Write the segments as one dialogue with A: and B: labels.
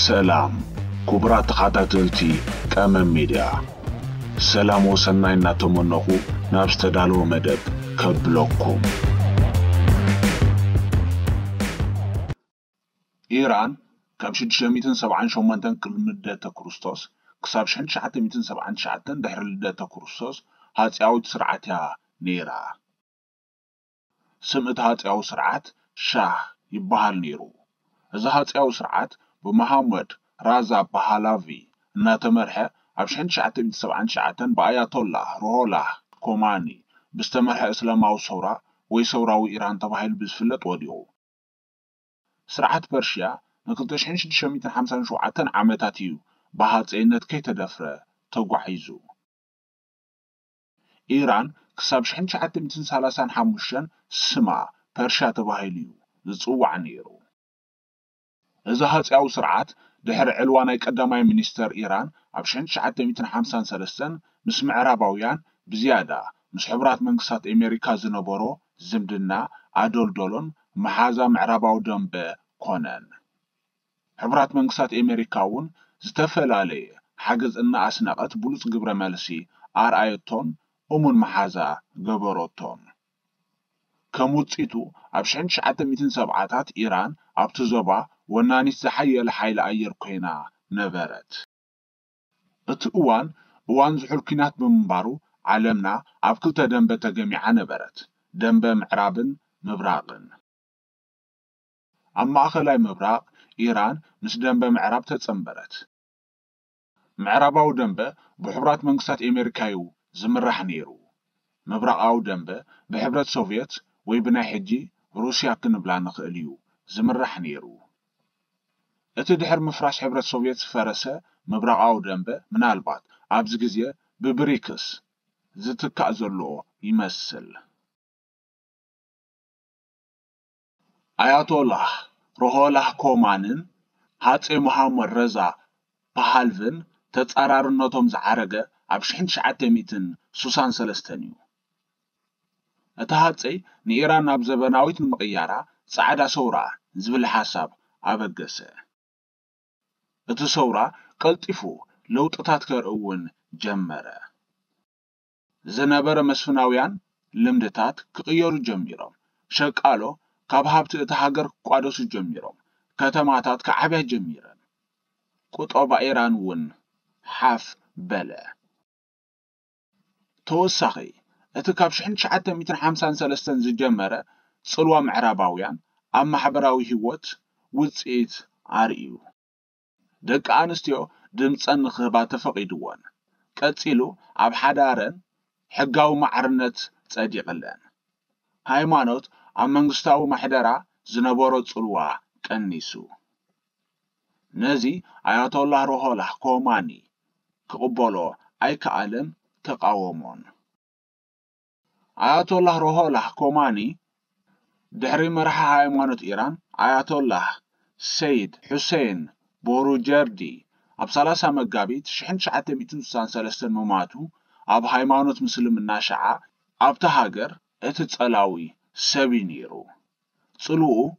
A: سلام كبرات تخاتلتي كامن ميديا سلام وسناي ناتمنخو نابستدالو مدب كبلوكم إيران كاب 678 قبل لدته كريستوس كساب 1979 دحر لدته كريستوس هاتياوت سرعتها نيرا سمت هاتياو سرعت شاه يبهال نيرو إذا هاتياو سرعت بمحمد رازا باهالافي ناتمرحه اب 1979 بآيات الله روح الله كوماني بستمرحه اسلاماوي ثورة وي ثوراوي إيران تباهيل بزفلت وديو سرعت برشيا نقلتش 1657 عامتاتيو بهاتينت كيتدفره تغعيزو إيران كساب 1935 سما برشا تباهيليو زصوع نيرو إذا هاتياو سرعت دحر علواناي قداماي مينستر إيران اب 1953 مس معراباويان بزيادة مس حبرات منقسات أمريكا زنبرو زمدنا أدولدولون محازا معراباو دنب كونن حبرات منقسات أمريكاون زتفلالي حاجز إن أسنقت بولس قبر مالسي آرآيتون أمون محازا قبروتون كموتسيتو اب 1907 إيران اب تزوبا وناني زحية لحيل أير كوينا نبرت اتقوان زحول كينات بمبارو عالمنا اب كلتا دنبا تجميعا نبرت دنبا معرابن مبراقن أما أخلاي مبراق إيران مس دنبا معراب تتصنبرت معراباو دنبا بحبرات منقسات أمريكايو زمرح نيرو مبراقاو دنبا بحبرات سوفيت ويبنا حجي روسيا كنبلا نخليو زمرح نيرو اتدحر مفراش حبرات سوفيت فرسة مبراقاو دنبا منالبات عبز جزية ببريكس زتكا زلو يمثل آيات الله روح الله كومانن هاتي محمد رزا باهالفن تتقرارنتهم زعرقة اب 1963 اتهاتي نيران ناب زبناويت المقيارة صعدا سورة زبل حساب أبقسه اتسورة قلطفو لو تتاتكر اون جمرة زنبر مسفناويان لمدتات كغيرو جميرهم شقالو كابهابت اتهاجر قادوس جميرهم كتماتات كعبه جميرن قطوبا إيران ون حاف بلا توسخي اتكاب 1953 زجمرة صلوا معراباويان أما حبراوي هوت وصيت عريو دق أنستيو دمصن نخبات فقيدوان قصيلو اب حدارن حقاو معرنت صديقلن هايمانوت اب منغستاو محدرا زنبورو صلوا قنيسو نزي آيات الله روح الله كوماني كقبلو أي كعلم تقاومون آيات الله روح الله كوماني دحري مرحة هايمانوت إيران آيات الله سيد حسين بوروجردي اب 30 مقابيت 1993 مماتو اب هايمانوت مسلم الناشعة اب تهاجر اتتصلاوي سبي نيرو صلوه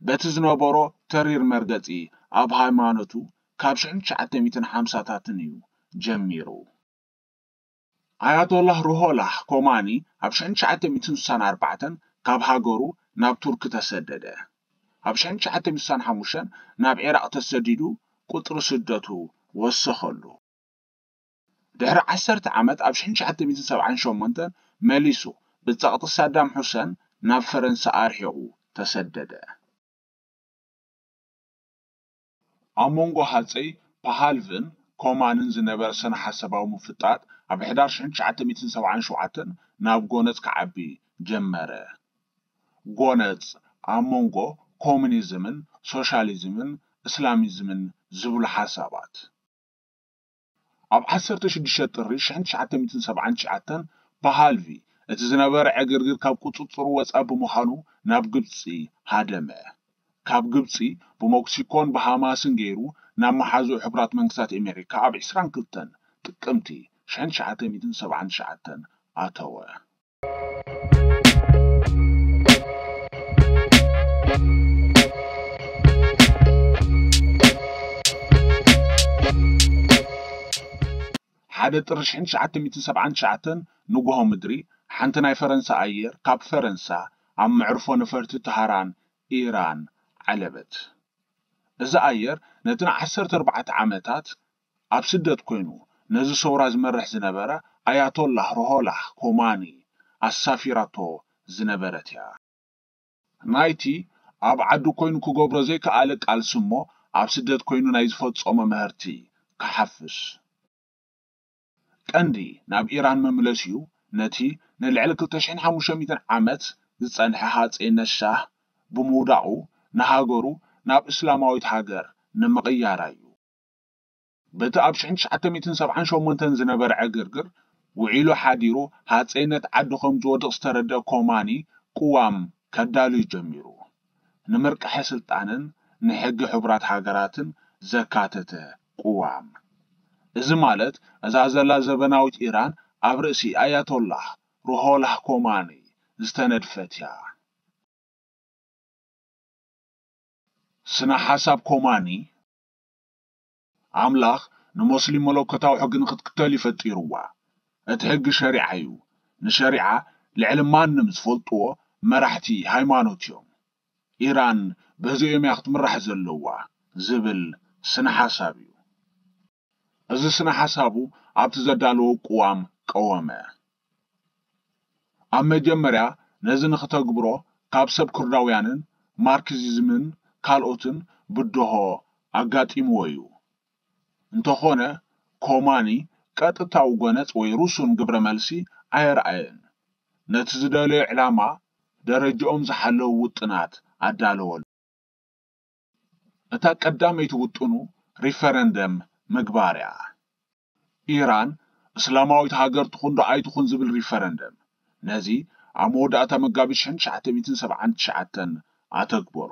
A: بتزنبورو ترير مرقتي اب هايمانوتو كاب 1950 جميرو آيات الله روح الله كوماني اب 1964 كاب هاجرو ناب ترك تسدده اب 1965 ناب عراق تسديدو قطر سدتو وسخلو دحر 10 عامات اب 1978 مليسو بتسقط صدام حسين ناب فرنسا ارحيقو تسدده أمونغو هاتي باهالفن كومانن زنبر سنة حساباو مفتات اب 1977 ناب غونت كعبي جمره غونت أمونغو كومونيزمن سوشاليزمن اسلاميزمن زبل حسابات اب 16 طري 1979 باهالفي اتزنبر عقرقر كاب قطصر وصاب بمحانو ناب قبصي هادمه كاب قبصي بموكسيكون بهاماسن غيرو ناب محازو حبرات منقسات أمريكا اب 22 تقمتي 1979 أتوه حدا ጥርሽ 1979 ንጉሆ ምድሪ ሓንቲ ናይ ፈረንሳ ኣየር ካብ ፈረንሳ ኣብ መዕርፎ ነፈርቲ ተሃራን ኢራን ዓለበት። እዚ ኣየር ነቲ 14 ዓመታት ኣብ ስደት ኮይኑ ነዚ ሰውራ ዝመርሕ ዝነበረ ኣያቶላህ ሩሆላህ ኮማኒ ኣሳፊራቶ ዝነበረት እያ። ናይቲ ኣብ ዓዱ ኮይኑ ክገብሮ ዘይከኣለ ቃልሲ እሞ ኣብ ስደት ኮይኑ ናይ ዝፈጸሞ ምህርቲ ክሓፍስ ቀንዲ ናብ ኢራን መምለሲኡ ነቲ ንልዕሊ 2500 ዓመት ዝጸንሐ ሃፀይነት ሻህ ብምውዳቑ ንሃገሩ ናብ እስላማዊት ሃገር ንምቕያር እዩ። በቲ ኣብ 1978 ዝነበረ ዕግርግር ውዒሉ ሓዲሩ ሃፀይነት ዓዲ ከም ዝወድቕ ዝተረድአ ኮማኒ ቅዋም ከዳልዩ ጀሚሩ ንምርቃሐ ስልጣንን ንሕጊ ሕቡራት ሃገራትን ዘካተተ ቅዋም። እዚ ማለት እዛ ዘላ ዘበናዊት ኢራን ኣብ ርእሲ ኣያቶላህ ሩሆላህ ኮማኒ ዝተነድፈት እያ። ስነ ሓሳብ ኮማኒ ኣምላኽ ንሙስሊም መለኮታዊ ሕጊ ንኽትክተል ይፈጢርዋ። እቲ ሕጊ ሸሪዓ እዩ። ንሸሪዓ ልዕሊ ማንም ዝፈልጥዎ መራሕቲ ሃይማኖት እዮም። ኢራን በዚኦም እያ ክትምራሕ ዘለዋ ዝብል ስነ ሓሳብ እዩ። እዚ ስነ ሓሳቡ ኣብቲ ዘዳለዎ ቅዋም ቀወመ። ኣብ መጀመርያ ነዚ ንኽተግብሮ ካብ ሰብ ኩርዳውያንን ማርክሲዝምን ካልኦትን ብድሆ ኣጋጢምዎ እዩ። እንተኾነ ኮማኒ ቀጥታዊ ጎነፅ ወይ ሩሱን ግብረ መልሲ ኣይረኣየን። ነቲ ዝደለዮ ዕላማ ደረጃኦም ዝሓለዉ ውጥናት ኣዳለወሉ። እታ ቀዳመይቲ ውጥኑ ሪፈረንደም ምግባር እያ። ኢራን እስላማዊት ሃገር ትኹን ዶ ኣይትኹን ዝብል ሪፈረንደም ነዚ ኣብ መወዳእታ መጋቢት 1979 ኣተግበሮ።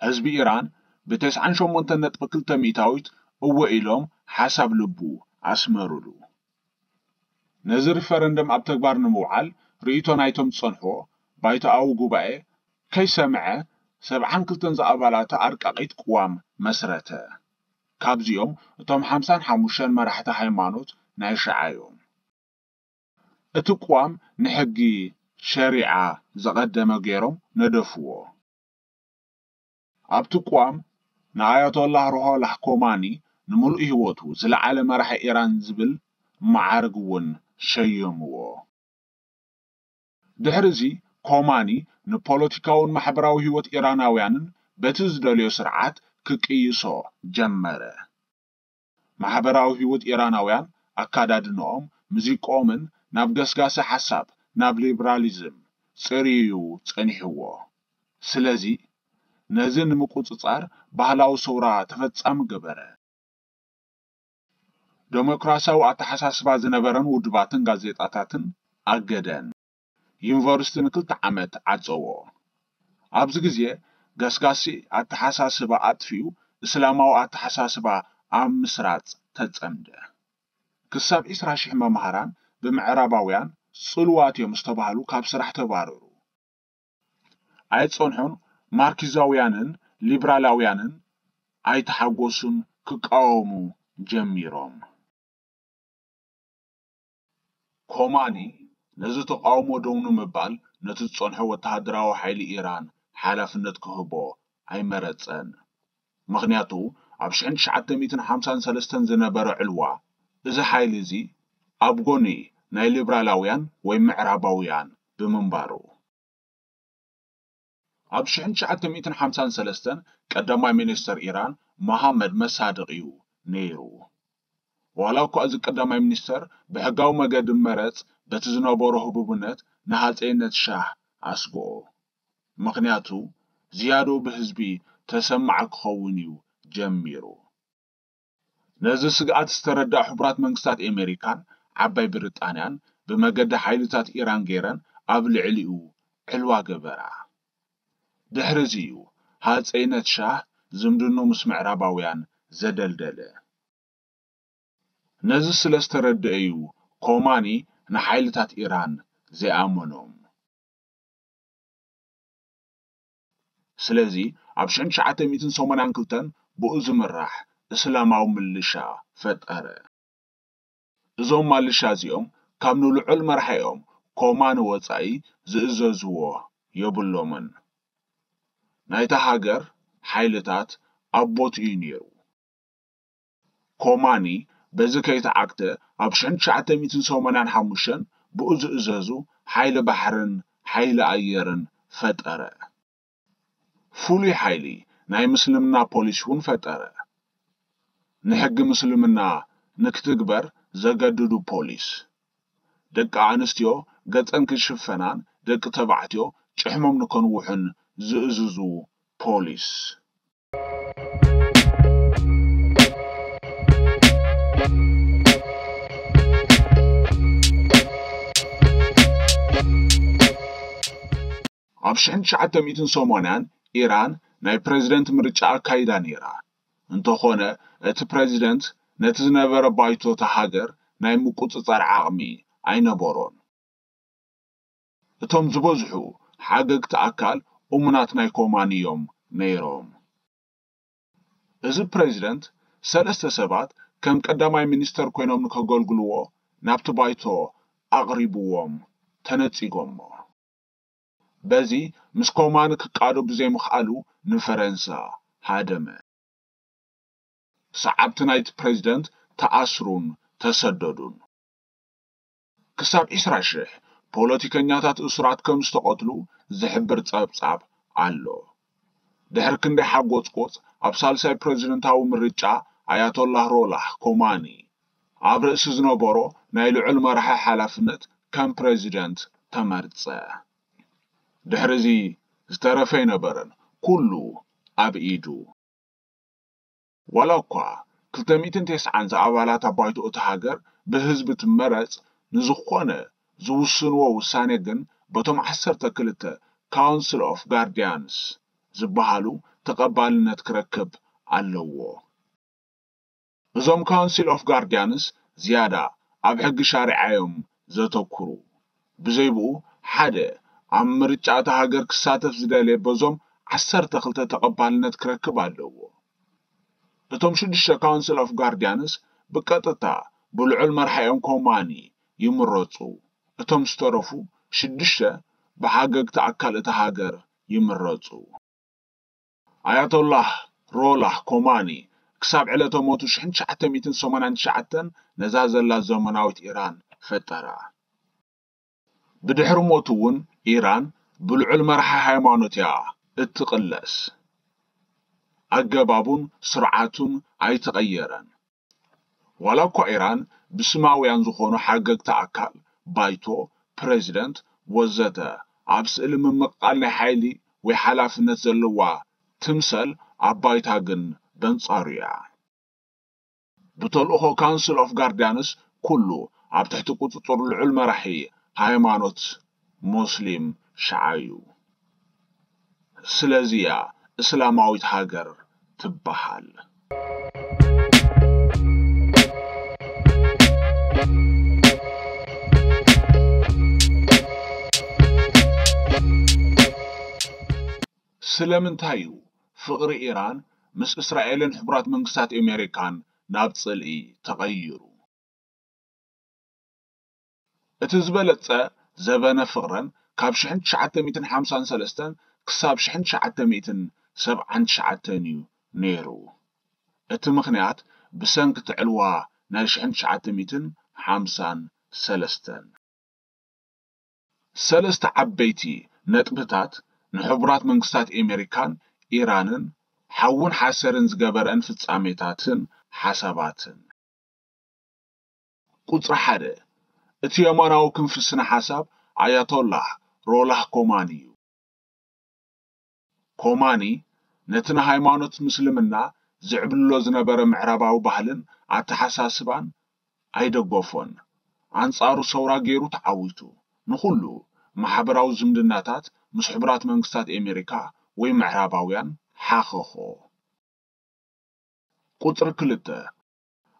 A: ህዝቢ ኢራን ብ98.2 ሚእታዊት እወ ኢሎም ሓሳብ ልቡ ኣስመሩሉ። ነዚ ሪፈረንደም ኣብ ተግባር ንምውዓል ርእይቶ ናይቶም ዝጸንሕዎ ባይታዊ ጉባኤ ከይሰምዐ 72 ዝኣባላታ ኣርቃቂት ቅዋም መስረተ። ካብዚኦም እቶም 55 መራሕቲ ሃይማኖት ናይ ሸዓ እዮም። እቲ ቅዋም ንሕጊ ሸሪዓ ዘቐደመ ገይሮም ነደፍዎ። ኣብቲ ቅዋም ንኣያቶላህ ሩሆላህ ኮማኒ ንምሉእ ህይወቱ ዝለዓለ መራሒ ኢራን ዝብል ማዕርግ እውን ሸየምዎ። ድሕሪዚ ኮማኒ ንፖለቲካውን ማሕበራዊ ህይወት ኢራናውያንን በቲ ዝደልዮ ስርዓት ክቅይሶ ጀመረ። ማሕበራዊ ህይወት ኢራናውያን ኣካዳድንኦም ሙዚቆምን ናብ ገስጋሲ ሓሳብ ናብ ሊበራሊዝም ጽርዩ ጸኒሕዎ። ስለዚ ነዚ ንምቁፅጻር ባህላዊ ሰውራ ተፈጻሚ ገበረ። ዴሞክራሲያዊ ኣተሓሳስባ ዝነበረን ውድባትን ጋዜጣታትን ኣገደን። ዩኒቨርሲቲ ን2 ዓመት ዓጸዎ። ኣብዚ ግዜ ገስጋሲ ኣተሓሳስባ ኣጥፊኡ እስላማዊ ኣተሓሳስባ ኣብ ምስራጽ ተጸምደ። ክሳብ 20,000 መምሃራን ብምዕራባውያን ጽልዋት እዮም ዝተባህሉ ካብ ስራሕ ተባረሩ። ኣይጸንሑን ማርክሲዛውያንን ሊበራላውያንን ኣይተሓጎሱን ክቃወሙ ጀሚሮም። ኮማኒ ነዚ ተቃውሞ ደው ንምባል ነቲ ዝጸንሖ ወተሃደራዊ ሓይሊ ኢራን ሓላፍነት ክህቦ ኣይመረጸን። ምክንያቱ ኣብ 1953 ዝነበረ ዕልዋ እዚ ሓይሊ እዚ ኣብ ጎኒ ናይ ሊበራላውያን ወይ ምዕራባውያን ብምንባሩ። ኣብ 1953 ቀዳማይ ሚኒስተር ኢራን መሐመድ መሳድቅ እዩ ነይሩ። ዋላ እኳ እዚ ቀዳማይ ሚኒስተር ብሕጋዊ መገዲ መረጽ በቲ ዝነበሮ ህቡብነት ንሃፀይነት ሻህ ኣስግኦ። ምክንያቱ ዝያዶ ብህዝቢ ተሰማዕ ክኸውን እዩ ጀሚሩ። ነዚ ስግኣት ዝተረድአ ሕቡራት መንግስታት ኣሜሪካን ዓባይ ብሪጣንያን ብመገዲ ሓይልታት ኢራን ገይረን ኣብ ልዕሊኡ ዕልዋ ገበራ። ድሕሪዚ እዩ ሃፀይነት ሻህ ዝምድኖ ምስ ምዕራባውያን ዘደልደለ። ነዚ ስለ ዝተረድአ እዩ ኮማኒ ንሓይልታት ኢራን ዘይኣመኖም። ስለዚ ኣብ 1982 ብኡ ዝምራሕ እስላማዊ ምልሻ ፈጠረ። እዞም ማልሻ እዚኦም ካብ ንልዑል መራሒኦም ኮማን ወፃኢ ዝእዘዝዎ የብሎምን። ናይታ ሃገር ሓይልታት ኣቦት እዩ ነይሩ። ኮማኒ በዚ ከይተዓግተ ኣብ 1985 ብኡ ዝእዘዙ ሓይሊ ባሕርን ሓይሊ ኣየርን ፈጠረ። ፍሉይ ሓይሊ ናይ ምስልምና ፖሊስ እውን ፈጠረ። ንሕጊ ምስልምና ንክትግበር ዘገድዱ ፖሊስ፣ ደቂ ኣንስትዮ ገፀን ክሽፈናን ደቂ ተባዕትዮ ጭሕሞም ንከንውሑን ዝእዝዙ ፖሊስ። ኣብ 1980 ኢራን ናይ ፕሬዝደንት ምርጫ ኣካይዳ ነይራ። እንተኾነ እቲ ፕሬዝደንት ነቲ ዝነበረ ባይቶታ ሃገር ናይ ምቁፅፃር ዓቕሚ ኣይነበሮን። እቶም ዝበዝሑ ሓገግቲ ኣካል እሙናት ናይ ኮማኒ እዮም ነይሮም። እዚ ፕሬዝደንት 3 ሰባት ከም ቀዳማይ ሚኒስተር ኮይኖም ንከገልግልዎ ናብቲ ባይቶ ኣቕሪብዎም ተነፂጎሞ። በዚ ምስ ኮማኒ ክቃዶ ብዘይምኽኣሉ ንፈረንሳ ሃደመ። ሰዓብቲ ናይቲ ፕሬዝደንት ተኣስሩን ተሰደዱን። ክሳብ 20,000 ፖለቲከኛታት እስራት ከም ዝተቐትሉ ዝሕብር ጸብጻብ ኣሎ። ድሕሪ ክንደይ ሓጎፅቆፅ ኣብ ሳልሳይ ፕሬዝደንታዊ ምርጫ ኣያቶላህ ሮላህ ኮማኒ ኣብ ርእሲ ዝነበሮ ናይ ልዑል መራሒ ሓላፍነት ከም ፕሬዝደንት ተመርፀ። ድሕሪዚ ዝተረፈ ነበረን ኩሉ ኣብ ኢዱ። ዋላ እኳ 290 ኣባላት ኣባይቶ እቲ ሃገር ብህዝቢ ትመረፅ ንዝኾነ ዝውስንዎ ውሳኔ ግን በቶም 12 ካውንስል ኦፍ ጋርዲያንስ ዝበሃሉ ተቐባልነት ክረክብ ኣለዎ። እዞም ካውንስል ኦፍ ጋርዲያንስ ዝያዳ ኣብ ሕጊ ሻሪዓዮም ዘተኩሩ፣ ብዘይብኡ ሓደ ኣብ ምርጫ እቲ ሃገር ክሳተፍ ዝደልየ በዞም 12 ተቐባልነት ክረክብ ኣለዎ። እቶም 6 ካውንስል ኦፍ ጋርዲያንስ ብቀጥታ ብልዑል መራሒኦም ኮማኒ ይምረፁ። እቶም ዝተረፉ 6 ብሓገግቲ ኣካል እቲ ሃገር ይምረፁ። ኣያቶላህ ሮላህ ኮማኒ ክሳብ ዕለተ ሞቱ 1989 ነዛ ዘላ ዘመናዊት ኢራን ፈጠራ። ብድሕሪ ሞቱ እውን ኢራን ብልዑል መራሒ ሃይማኖት እያ እትቕለስ። ኣገባቡን ስርዓቱን ኣይተቐየረን። ዋላ እኳ ኢራን ብስማውያን ዝኾኑ ሓገግቲ ኣካል ባይቶ፣ ፕሬዝደንት ወዘተ ኣብ ስእሊ ምምቃል ናይ ሓይሊ ወይ ሓላፍነት ዘለዋ ትምሰል፣ ኣብ ባይታ ግን በንጻሩ እያ። ብተልእኾ ካውንስል ኦፍ ጋርዲያንስ ኩሉ ኣብ ትሕቲ ቁፅፅር ልዑል መራሒ ሃይማኖት ሙስሊም ሸዓዩ። ስለዚያ እስላማዊት ሃገር ትበሃል። ስለምንታይ እዩ ፍቕሪ ኢራን ምስ እስራኤልን ሕቡራት መንግስታት ኣሜሪካን ናብ ጽልኢ ተቐይሩ? እቲ ዝበለጸ ዘበነ ፍቕረን ካብ 1953 ክሳብ 1979 እዩ ነይሩ። እቲ ምኽንያት ብሰንኪ ትዕልዋ ናይ 1953 ሰለስተ ዓበይቲ ነጥብታት ንሕቡራት መንግስታት ኣሜሪካን ኢራንን ሓውን ሓሰርን ዝገበረን ፍጻሜታትን ሓሳባትን። ቁጽሪ 1 እቲ የማናዊ ክንፊ ስነ ሓሳብ ኣያቶላህ ሮላህ ኮማኒ እዩ። ኮማኒ ነቲ ንሃይማኖት ምስልምና ዝዕብልሎ ዝነበረ ምዕራባዊ ባህልን ኣተሓሳስባን ኣይደገፎን። ኣንጻሩ ሰውራ ገይሩ ተዓዊቱ ንኹሉ ማሕበራዊ ዝምድናታት ምስ ሕቡራት መንግስታት ኣሜሪካ ወይ ምዕራባውያን ሓኸኾ። ቁጽሪ 2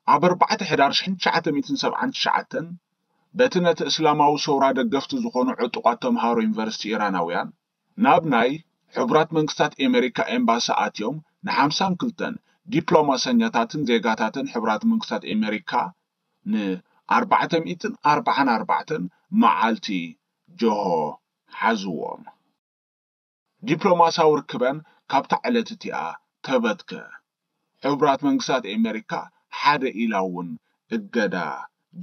A: ኣብ 4 ሕዳር 1979 በቲ ነቲ እስላማዊ ሰውራ ደገፍቲ ዝኾኑ ዕጡቋት ተምሃሮ ዩኒቨርሲቲ ኢራናውያን ናብ ናይ ሕቡራት መንግስታት ኣሜሪካ ኤምባሲ ኣትዮም ን52 ዲፕሎማሰኛታትን ዜጋታትን ሕቡራት መንግስታት ኣሜሪካ 444 معالتي جوهو حزوهم دبلوماساዊ ርክበን ካብታ ዕለት እቲኣ ተበትከ ሕቡራት መንግስታት ኣሜሪካ ሓደ ኢላ እውን እገዳ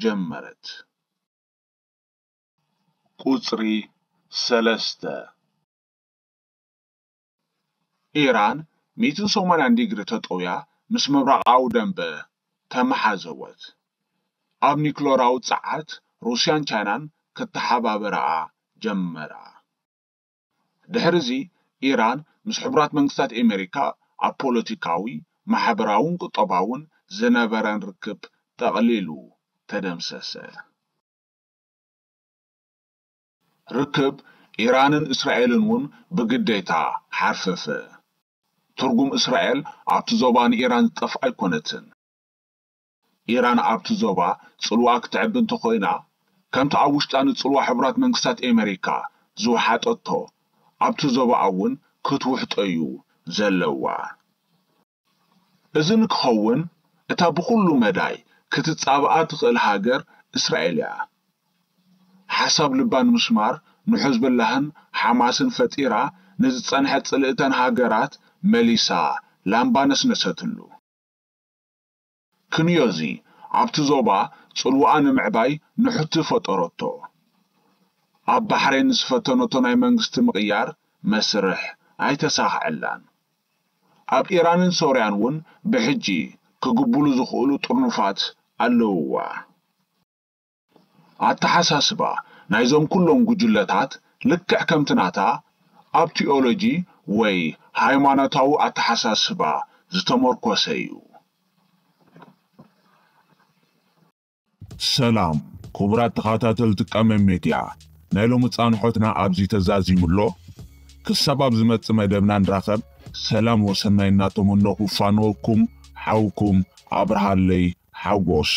A: ጀመረት ቁጽሪ 3 ኢራን 180 ዲግሪ ተጠውያ ምስ ምብራቃዊ ደንበ ተመሓዘወት ኣብ ኒክሌራዊ ጸዓት ሩስያን ቻይናን ከተሓባበረኣ ጀመራ ድሕሪዚ ኢራን ምስ ሕቡራት መንግስታት ኣሜሪካ ኣብ ፖለቲካዊ ማሕበራውን ቁጠባውን ዝነበረን ርክብ ተቕሊሉ ተደምሰሰ ርክብ ኢራንን እስራኤልን እውን ብግዴታ ሓርፈፈ ትርጉም እስራኤል ኣብቲ ዞባ ንኢራን ዝጠፍ ኣይኮነትን ኢራን ኣብቲ ዞባ ጽልዋ ክትዕቢ እንተኾይና ከምቲ ኣብ ውሽጣ ንጽልዋ ሕቡራት መንግስታት ኣሜሪካ ዝወሓጠቶ ኣብቲ ዞባ እውን ክትውሕጦ እዩ ዘለዋ እዚ ንክኸውን እታ ብኩሉ መዳይ ክትጻብኣ ትኽእል ሃገር እስራኤል እያ ሓሳብ ልባን ምስማር ንሕዝብላህን ሓማስን ፈጢራ ንዝጸንሐ ጽልእተን ሃገራት መሊሳ ላምባነስ ነሰትሉ ክንዮዚ ኣብቲ ዞባ ጽልዋኣ ንምዕባይ ንሕቲ ፈጠረቶ ኣብ ባሕሬን ዝፈተነቶ ናይ መንግስቲ ምቕያር መስርሕ ኣይተሳኽዐላን ኣብ ኢራንን ሶርያን እውን ብሕጂ ክግብሉ ዝኽእሉ ጥርኑፋት ኣለውዋ ኣተሓሳስባ ናይዞም ኩሎም ጉጅለታት ልክዕ ከምትናታ ኣብ ቲኦሎጂ ወይ ሃይማኖታዊ ኣተሓሳስባ ዝተመርኮሰ እዩ
B: ሰላም ክቡራት ተኸታተልቲ ቀመም ሚድያ ናይ ሎሚ ጻንሖትና ኣብዚ ተዛዚሙሎ ክሳብ ኣብ ዝመጽእ መደብና ንራኸብ ሰላም ወሰናይ እናተመነኹ ፋኖኩም ሓውኩም ኣብርሃለይ ሓጎስ